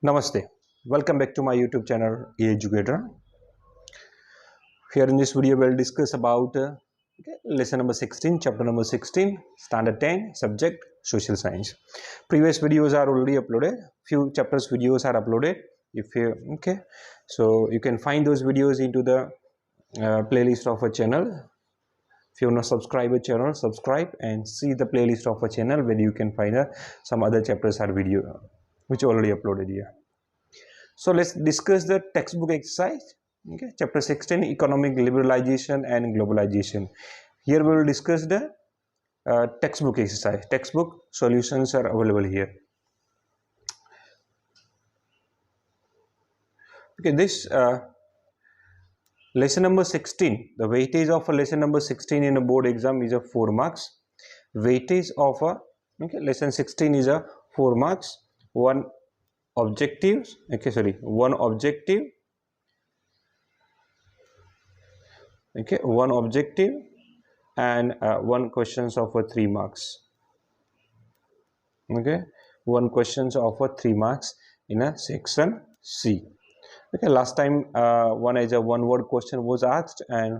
Namaste. Welcome back to my YouTube channel eEducator. Here in this video we'll discuss about lesson number 16, chapter number 16, standard 10, subject social science. Previous videos are already uploaded. Few chapters videos are uploaded. So you can find those videos into the playlist of a channel. If you want to subscribe a channel, subscribe and see the playlist of a channel where you can find some other chapters or video which already uploaded here. So let's discuss the textbook exercise. Okay, chapter 16, economic liberalization and globalization. Here we will discuss the textbook exercise. Textbook solutions are available here. Okay, this lesson number 16, the weightage of a lesson number 16 in a board exam is a 4 marks. Weightage of a lesson 16 is a 4 marks. One objective and one questions of a 3 marks. One questions of a 3 marks in a section C. Last time one word question was asked, and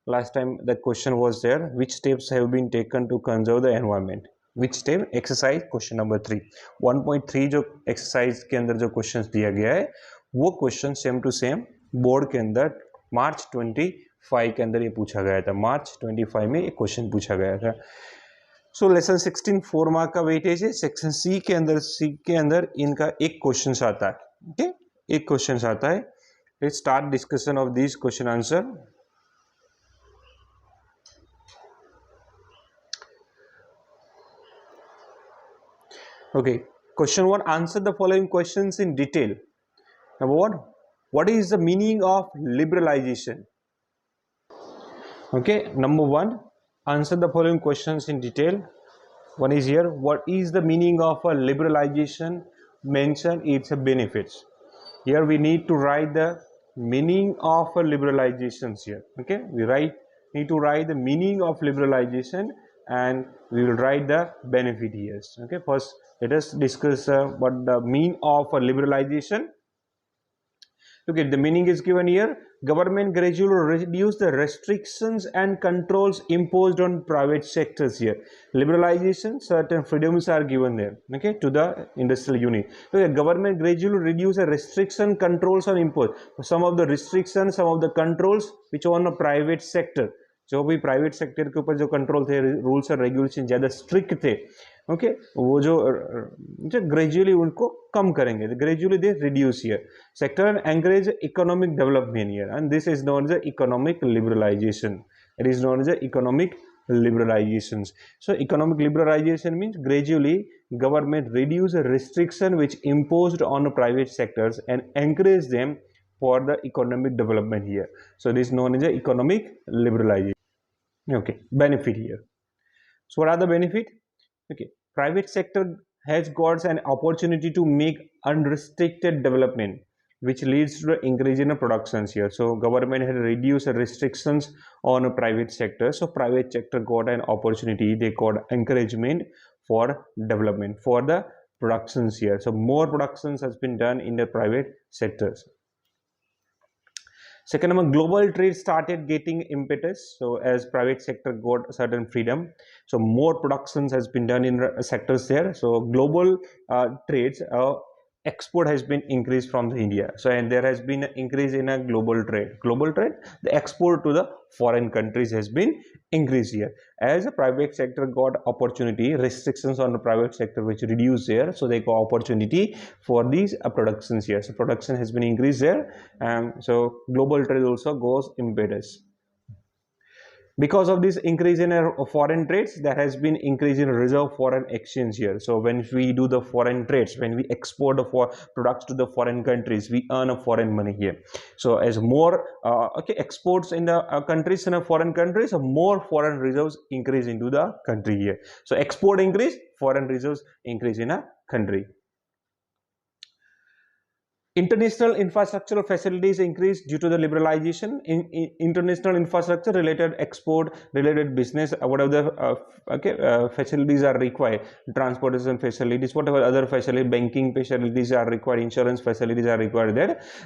last time the question was there, which steps have been taken to conserve the environment. Which step? Exercise question number 3. 1.3 जो exercise के अंदर जो questions दिया गया है वो question same to same board के अंदर मार्च 25 के अंदर ये पूछा गया था. मार्च 25 में ये क्वेश्चन पूछा गया था. सो लेसन 16 4 मार्क का वेटेज है. सेक्शन सी के अंदर इनका एक क्वेश्चन आता है. एक क्वेश्चन आता है. Let's start discussion of this question answer. Okay, question 1, answer the following questions in detail. Number 1, what is the meaning of liberalization? Okay, number 1, answer the following questions in detail. One is here, what is the meaning of a liberalization? Mention its benefits. Here we need to write the meaning of a liberalizations here. Okay, we need to write the meaning of liberalization and we will write the benefit here. Okay, first let us discuss what the mean of liberalization. Okay, the meaning is given here. Government gradually reduce the restrictions and controls imposed on private sectors here. Liberalization, certain freedoms are given there, okay, to the industrial unit. Okay, government gradually reduce the restriction controls on impose. Some of the restrictions, some of the controls which on a private sector, जो भी private sector के ऊपर जो control थे, rules और regulation ज़्यादा strict थे, okay, वो जो ग्रेजुअली उनको कम करेंगे. Gradually they reduce here sector and encourage economic development here, and this is known as economic liberalization. It is known as economic liberalization. So economic liberalization means gradually government reduce a restriction which imposed on private sectors and encourage them for the economic development here. So this is known as a economic liberalization. Okay, benefit here. So what are the benefit? Okay, private sector has got an opportunity to make unrestricted development which leads to the increase in the productions here. So government had reduced restrictions on a private sector, so private sector got an opportunity, they got encouragement for development for the productions here. So more productions has been done in the private sectors. Second number, global trade started getting impetus. So as private sector got certain freedom, so more productions has been done in sectors there. So global trades, export has been increased from the India. So and there has been an increase in a global trade. Global trade, the export to the foreign countries has been increased here. As a private sector got opportunity, restrictions on the private sector which reduced here, so they got opportunity for these productions here. So production has been increased there, and so global trade also goes impetus. Because of this increase in foreign trades, there has been increase in reserve foreign exchange here. So when we do the foreign trades, when we export the products to the foreign countries, we earn a foreign money here. So as more exports in the countries, in a foreign countries, more foreign reserves increase into the country here. So export increase, foreign reserves increase in a country. International infrastructural facilities increase due to the liberalization. International infrastructure related export related business, whatever the facilities are required, transportation facilities, whatever other facility, banking facilities are required, insurance facilities are required,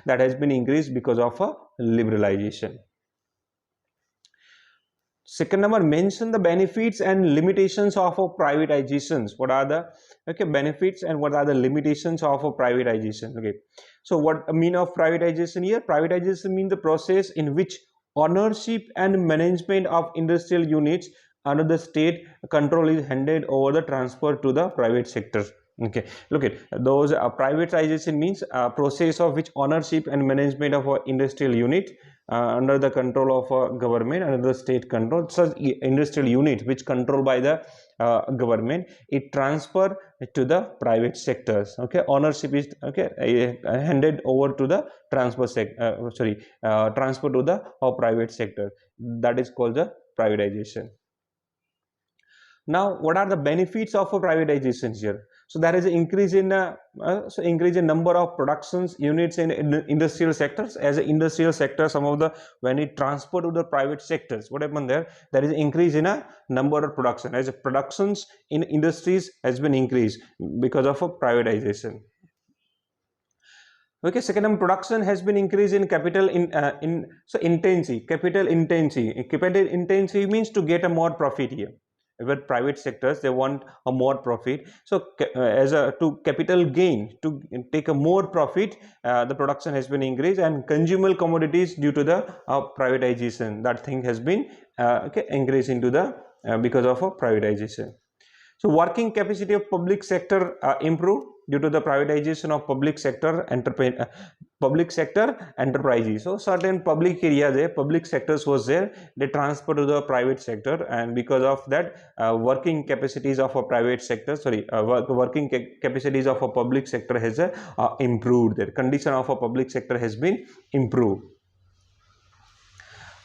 that has been increased because of a liberalization. Second number, mention the benefits and limitations of privatizations. What are the benefits and what are the limitations of privatization? Okay, so what I mean of privatization here? Privatization means the process in which ownership and management of industrial units under the state control is handed over the transfer to the private sector. Okay, look at those. Privatization means a process of which ownership and management of an industrial unit under the control of a government, under the state control, such industrial unit which controlled by the government, it transfer to the private sectors. Okay, ownership is handed over to the transfer to the private sector. That is called the privatization. Now, what are the benefits of a privatization here? So there is an increase in number of productions units in industrial sectors. As an industrial sector, some of the, when it transfer to the private sectors, what happened there? There is an increase in a number of production. As productions in industries has been increased because of a privatization. Okay, second, production has been increased in capital intensity. Capital intensity means to get a more profit here. With private sectors, they want a more profit. So to capital gain, to take a more profit, the production has been increased, and consumer commodities due to the privatization, that thing has been increased into the because of a privatization. So working capacity of public sector improved due to the privatization of public sector enterprises. So certain public areas there, public sectors was there, they transferred to the private sector, and because of that, working capacities of a private sector, working capacities of a public sector has improved. The condition of a public sector has been improved.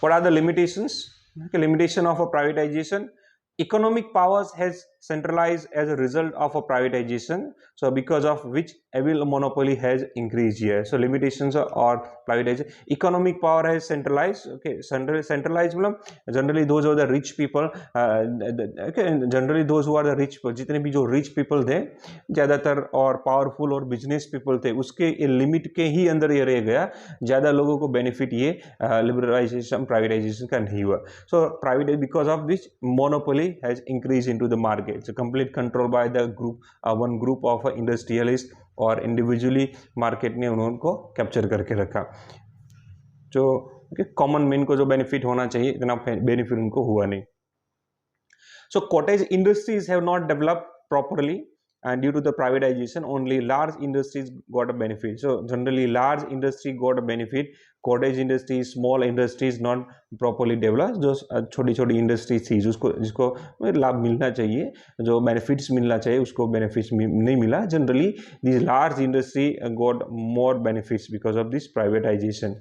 What are the limitations? Limitation of a privatization. Economic powers has centralized as a result of a privatization, so because of which evil monopoly has increased here. So limitations or privatization. Economic power has centralized. Okay, centralized generally those are the rich people. Generally those who are the rich people, जितने भी जो rich people थे ज़्यादातर और powerful और business people थे, उसके limit के ही अंदर ये रह गया. ज़्यादा लोगों को benefit ये liberalization privatization का नहीं हुआ. So private, because of which monopoly has increased into the market. So complete control by the group, one group of industrialists और individually market ने उनको capture करके रखा. जो common man को जो benefit होना चाहिए इतना benefit उनको हुआ नहीं. So cottage industries have not developed properly, and due to the privatization only large industries got a benefit. So generally large industry got a benefit, cottage industries, small industries not properly developed. जो छोटी छोटी industries थी जिसको लाभ मिलना चाहिए, जो benefits मिलना चाहिए उसको benefits नहीं मिला. Generally these large industry got more benefits because of this privatization.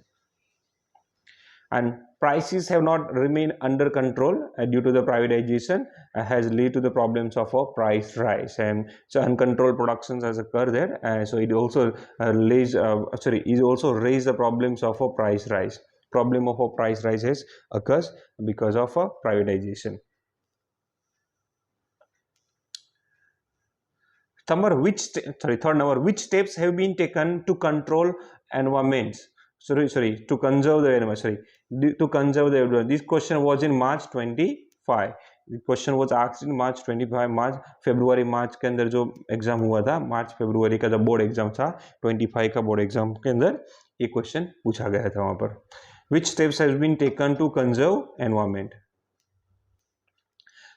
And prices have not remained under control due to the privatization has led to the problems of a price rise, and so uncontrolled productions has occurred there, so it also raised the problems of a price rise. Problem of a price rise has occurs because of a privatization. Third number, which steps have been taken to control environments? To conserve the environment. To conserve the environment. This question was in March 25. The question was asked in March 25. February March के अंदर जो exam हुआ था, March February का जो board exam था, 25 का board exam के अंदर ये क्वेश्चन पूछा गया था वहाँ पर. Which steps has been taken to conserve environment?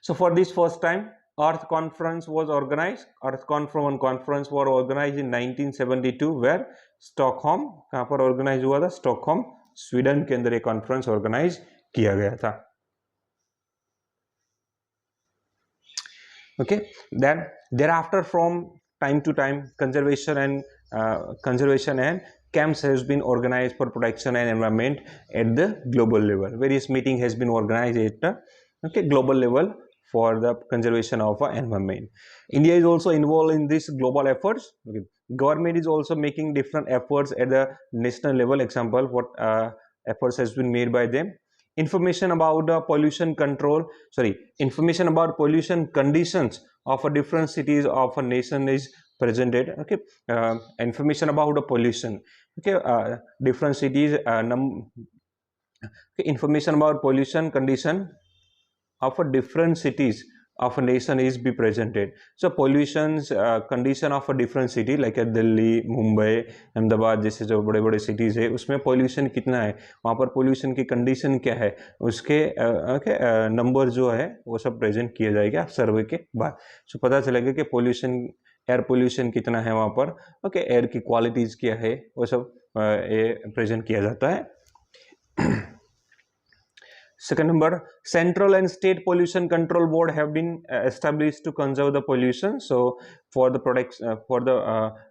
So for this first time, Earth Conference was organized. Earth Conference was organized in 1972, where Stockholm, कहाँ पर organize हुआ था? Stockholm, Sweden के अंदर एक conference organize किया गया था. Okay, then thereafter from time to time conservation and camps has been organized for protection and environment at the global level. Various meeting has been organized at global level for the conservation of environment. India is also involved in these global efforts. Okay. government is also making different efforts at the national level. Example, what efforts has been made by them. Information about the pollution control, information about pollution conditions of a different cities of a nation is presented. Okay, information about the pollution. Okay, different cities, information about pollution condition of a different cities of a nation is be presented. So pollution's condition of a different city like Delhi, Mumbai, Ahmedabad जैसे जो बड़े बड़े cities है उसमें pollution कितना है, वहाँ पर पोल्यूशन की कंडीशन क्या है, उसके नंबर जो है वो सब प्रेजेंट किया जाएगा सर्वे के बाद. सो पता चलेगा कि पोल्यूशन, एयर पोल्यूशन कितना है वहाँ पर. ओके, एयर की क्वालिटीज़ क्या है वो सब प्रेजेंट किया जाता है. Second number, central and state pollution control board have been established to conserve the pollution. So for the products, for the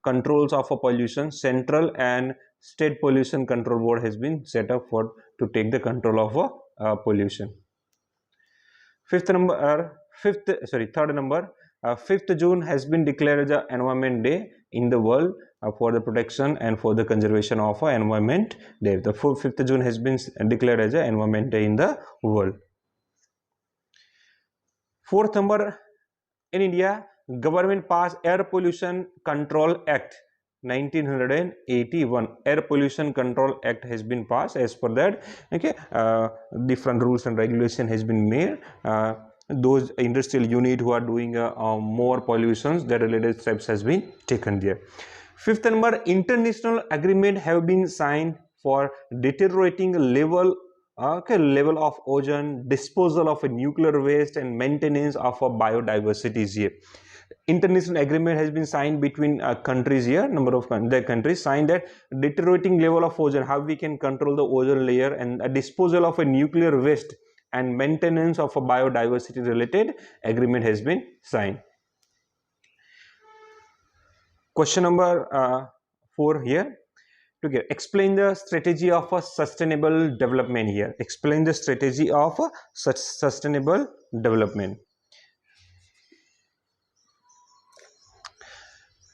controls of a pollution, central and state pollution control board has been set up for to take the control of a pollution. Third number, 5th June has been declared as the Environment Day in the world for the protection and for the conservation of environment day. The 5th June has been declared as an Environment Day in the world. Fourth number, in India, government passed Air Pollution Control Act 1981. Air Pollution Control Act has been passed. As per that, okay, different rules and regulation has been made. Those industrial unit who are doing more pollutions, that related steps has been taken there. Fifth number, international agreement have been signed for deteriorating level of ozone, disposal of a nuclear waste and maintenance of a biodiversity here. International agreement has been signed between countries here. Number of the countries signed that deteriorating level of ozone, how we can control the ozone layer, and a disposal of a nuclear waste and maintenance of a biodiversity related agreement has been signed. Question number 4 here. Okay, explain the strategy of a sustainable development here. Explain the strategy of a sustainable development.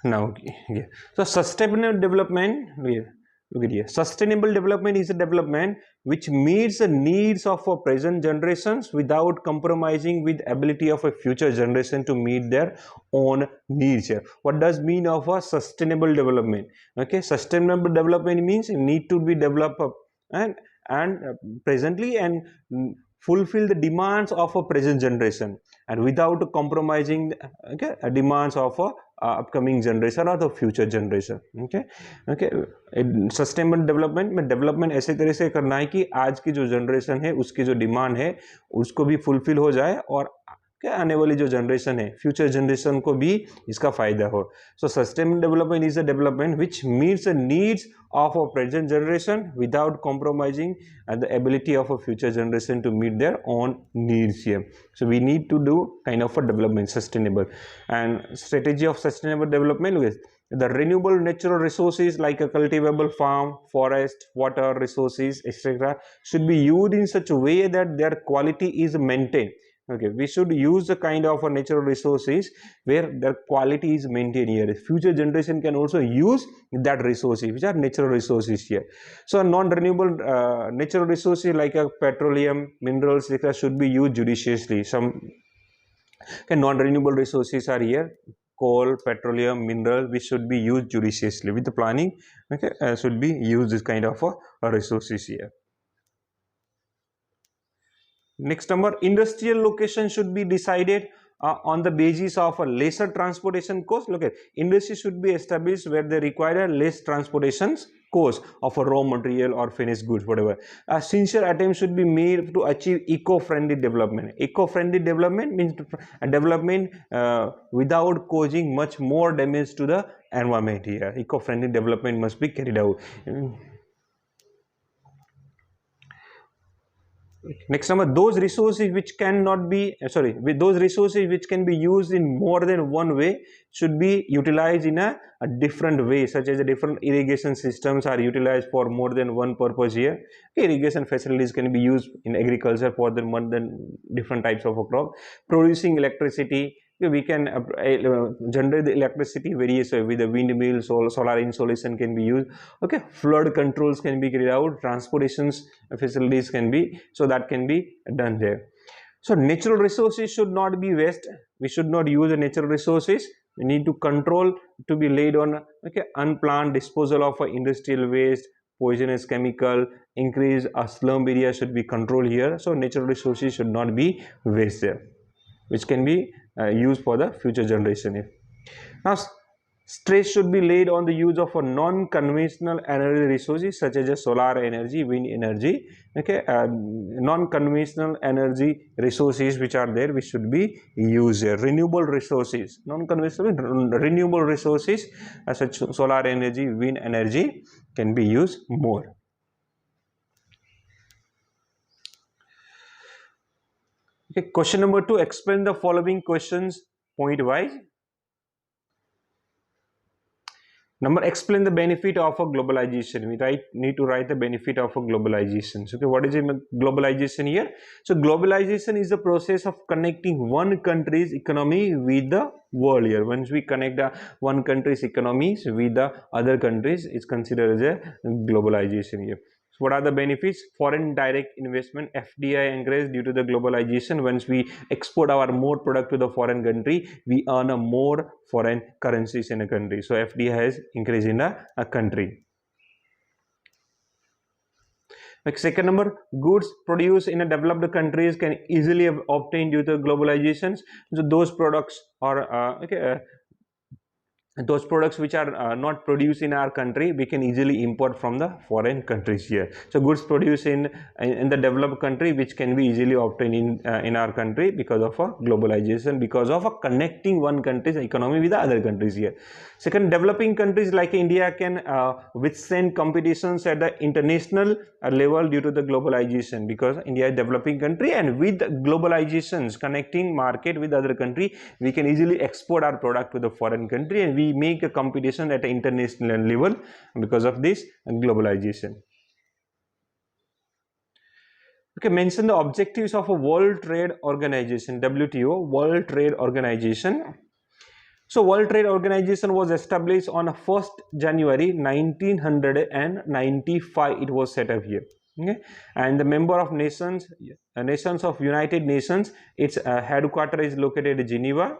Now, yeah. So sustainable development, look at here. Sustainable development is a development which meets the needs of a present generations without compromising with ability of a future generation to meet their own needs here. What does mean of a sustainable development? Okay, sustainable development means you need to be developed and presently and fulfill the demands of a present generation and without compromising demands of a upcoming generation or the future generation. okay sustainable development में development ऐसे तरह से करना है कि आज की जो जनरेशन है उसकी जो डिमांड है उसको भी फुलफिल हो जाए और क्या आने वाली जो जनरेशन है फ्यूचर जनरेशन को भी इसका फायदा हो. सो sustainable development is a development which meets the needs of a present generation without compromising the ability of a future generation to meet their own needs here. So we need to do kind of a development sustainable, and strategy of sustainable development with the renewable natural resources like a cultivable farm, forest, water resources, etc. should be used in such a way that their quality is maintained. Okay, we should use the kind of natural resources where their quality is maintained here. Future generation can also use that resources, which are natural resources here. So non-renewable natural resources like petroleum, minerals, etc. should be used judiciously. Some non-renewable resources are here: coal, petroleum, mineral, which should be used judiciously with the planning. Okay, should be used this kind of resources here. Next number, industrial location should be decided on the basis of a lesser transportation cost. Look at industry should be established where they require a less transportation cost of a raw material or finished goods, whatever. A sincere attempt should be made to achieve eco-friendly development. Eco-friendly development means a development without causing much more damage to the environment here. Eco-friendly development must be carried out. Next number, those resources which cannot be with those resources which can be used in more than one way should be utilized in a different way, such as the different irrigation systems are utilized for more than one purpose here. Irrigation facilities can be used in agriculture for the more than different types of a crop. Producing electricity we can generate the electricity various way with the windmills or solar insolation can be used. Okay, flood controls can be carried out, transportation facilities can be, so that can be done there. So natural resources should not be waste. We should not use the natural resources. We need to control to be laid on, okay, unplanned disposal of industrial waste, poisonous chemical, increase slum area should be controlled here. So natural resources should not be wasted, which can be used for the future generation. Now, stress should be laid on the use of a non-conventional energy resources such as solar energy, wind energy. Okay, non-conventional energy resources which are there, which should be used here. Renewable resources, non-conventional renewable resources such as solar energy, wind energy can be used more. Okay, question number 2, explain the following questions point wise. Number, explain the benefit of a globalization. We need to write the benefit of a globalization. So, okay, what is globalization here? So, globalization is the process of connecting one country's economy with the world here. Once we connect the one country's economies with the other countries, it's considered as a globalization here. So what are the benefits? Foreign direct investment, FDI increase due to the globalization. Once we export our more product to the foreign country, we earn a more foreign currencies in a country. So FDI has increased in a country. Like second number, goods produced in a developed countries can easily obtain due to globalizations. So those products are those products which are not produced in our country, we can easily import from the foreign countries here. So goods produced in the developed country which can be easily obtained in our country because of a globalization, because of a connecting one country's economy with the other countries here. Second, developing countries like India can withstand competitions at the international level due to the globalization, because India is a developing country, and with globalizations connecting market with other country, we can easily export our product to the foreign country, and we make a competition at an international level because of this globalization. Okay, mention the objectives of a World Trade Organization, WTO, World Trade Organization. So World Trade Organization was established on 1st January 1995. It was set up here. Okay, and the member of nations of United Nations, its headquarters is located in Geneva.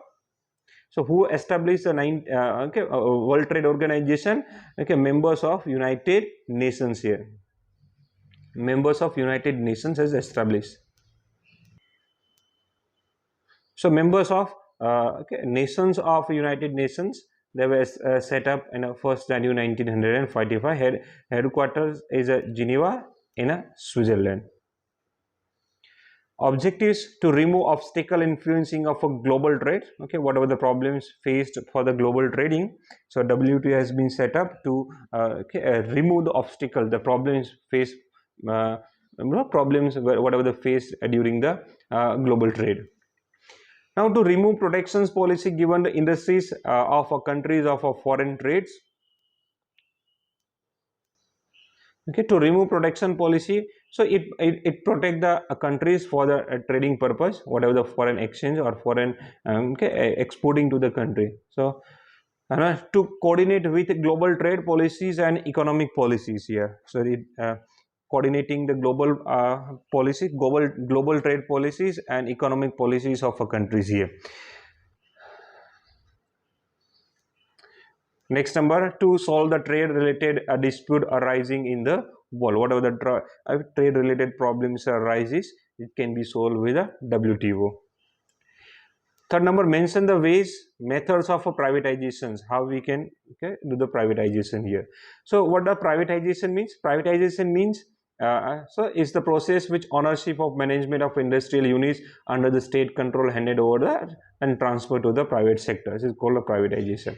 So who established the World Trade Organization? Okay, members of United Nations here. Members of United Nations has established. So members of nations of United Nations, they were set up in 1st January 1945. Headquarters is Geneva in Switzerland. Objectives to remove obstacle influencing of a global trade. Okay, whatever the problems faced for the global trading, so WTO has been set up to remove the obstacle, the problems faced, whatever the faced during the global trade. Now, to remove protections policy given the industries of countries of foreign trades. Okay, to remove protection policy, so it protect the countries for the trading purpose, whatever the foreign exchange or foreign exporting to the country. So to coordinate with global trade policies and economic policies here. So coordinating the global policy, global trade policies and economic policies of countries here. Next number, to solve the trade related dispute arising in the world. Whatever the trade related problems arises, it can be solved with the WTO. Third number, mention the ways, methods of privatizations, how we can do the privatization here. So what the privatization means? Privatization means so it's the process which ownership of management of industrial units under the state control handed over and transferred to the private sector. This is called a privatization.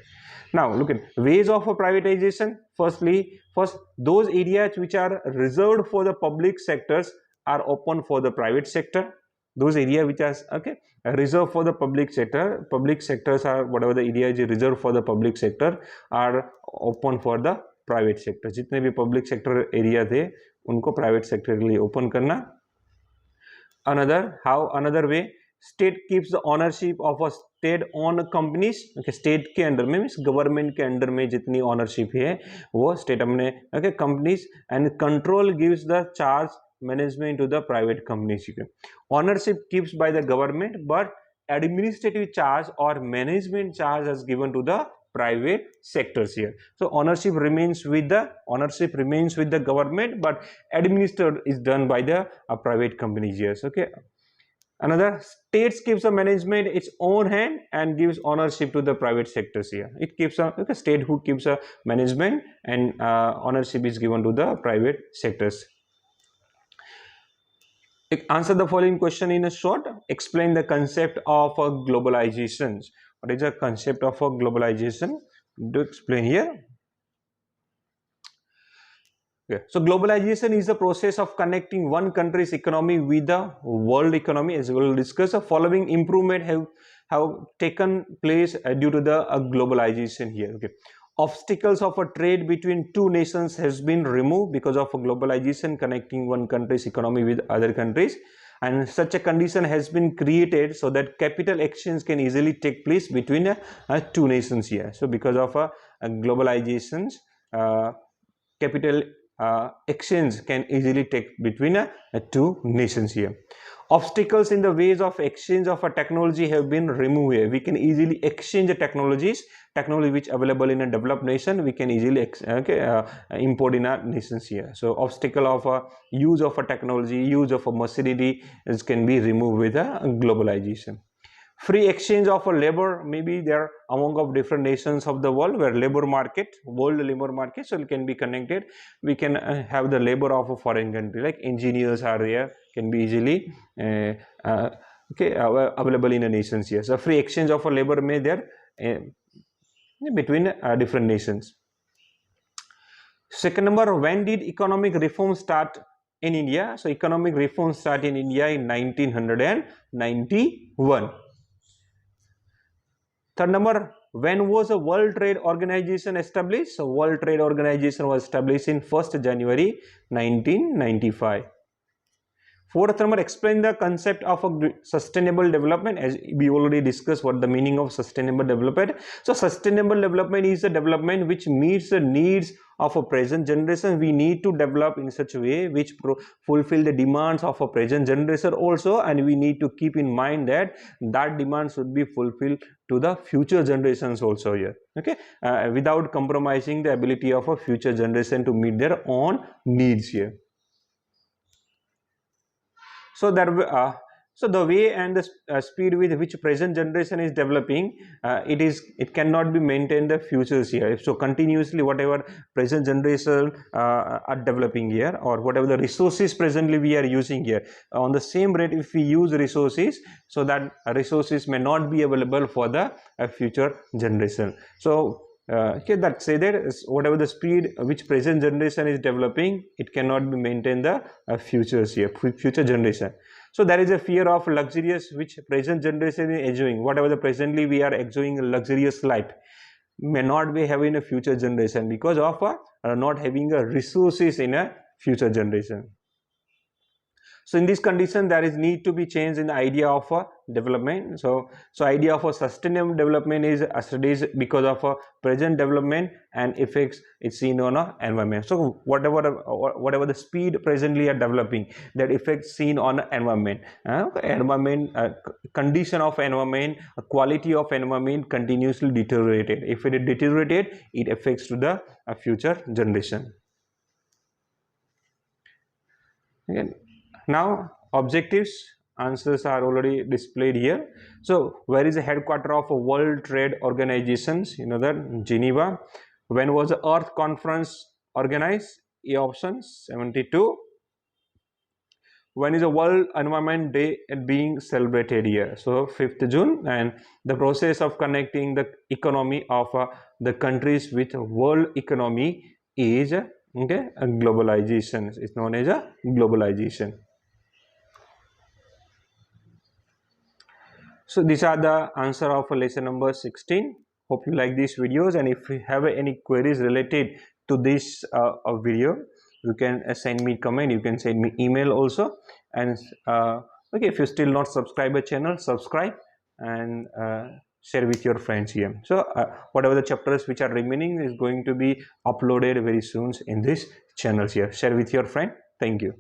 Now look at ways of a privatization. First, those areas which are reserved for the public sectors are open for the private sector. Those areas which are reserved for the public sectors are, whatever the area is reserved for the public sector, are open for the private sector. जितने भी public sector area थे उनको private sector के लिए open करना. Another way, state keeps the ownership of a state on companies, okay, state के under में means government के अंडर में जितनी ऑनरशिप है वो स्टेट अपने, okay, companies, and control gives the charge management to the private companies. Ownership keeps by the government, but administrative charge or management charge is given to the private sectors here. So ownership remains with the government, but administered is done by the private companies here. Okay. Another, states keeps the management its own hand and gives ownership to the private sectors here. It keeps a, okay, state who keeps a management, and ownership is given to the private sectors. Answer the following question in a short. Explain the concept of globalization. What is the concept of globalization? Do explain here. Okay. So globalization is the process of connecting one country's economy with the world economy. As we will discuss, the following improvement have taken place due to the globalization here. Okay. Obstacles of a trade between two nations has been removed because of globalization, connecting one country's economy with other countries, and such a condition has been created so that capital exchange can easily take place between two nations here. So because of globalizations, capital exchange can easily take between two nations here. Obstacles in the ways of exchange of a technology have been removed here. We can easily exchange the technology which available in a developed nation, we can easily import in our nations here. So obstacle of use of a technology, use of a machinery can be removed with globalization. Free exchange of a labor, maybe there among of different nations of the world where world labor market, so it can be connected. We can have the labor of a foreign country, like engineers are there, can be easily available in a nations here. So free exchange of a labor may there between different nations. Second number, when did economic reform start in India? So economic reform start in India in 1991. Third number, when was the World Trade Organization established? So World Trade Organization was established in 1st January 1995. Fourth number, explain the concept of a sustainable development. As we already discussed what the meaning of sustainable development. So sustainable development is a development which meets the needs of a present generation. We need to develop in such a way which fulfill the demands of a present generation also, and we need to keep in mind that demand should be fulfilled to the future generations also here. Okay, without compromising the ability of a future generation to meet their own needs here. So that so the way and the speed with which present generation is developing, it cannot be maintained the futures here. So continuously whatever present generation are developing here, or whatever the resources presently we are using here, on the same rate if we use resources, so that resources may not be available for the future generation. So that say that whatever the speed which present generation is developing, it cannot be maintained the futures here, future generation. So there is a fear of luxurious which present generation is enjoying. Whatever the presently we are enjoying a luxurious life may not be having a future generation because of not having a resources in a future generation. So in this condition, there is need to be change in the idea of development. So idea of a sustainable development is studies because of present development and effects it's seen on a environment. So whatever the speed presently are developing, that effects seen on environment, condition of environment, quality of environment continuously deteriorated. If it is deteriorated, it affects to the future generation. Again. Now objectives, answers are already displayed here. So where is the headquarter of a World Trade Organizations? You know that, Geneva. When was the Earth Conference organized? A option 72. When is the World Environment Day being celebrated here? So 5th June. And the process of connecting the economy of the countries with world economy is globalization. It's known as a globalization. So these are the answer of lesson number 16. Hope you like these videos, and if you have any queries related to this video, you can send me comment, you can send me email also, and Okay, if you still not subscribe a channel, subscribe and share with your friends here. So whatever the chapters which are remaining is going to be uploaded very soon in this channels here. Share with your friend. Thank you.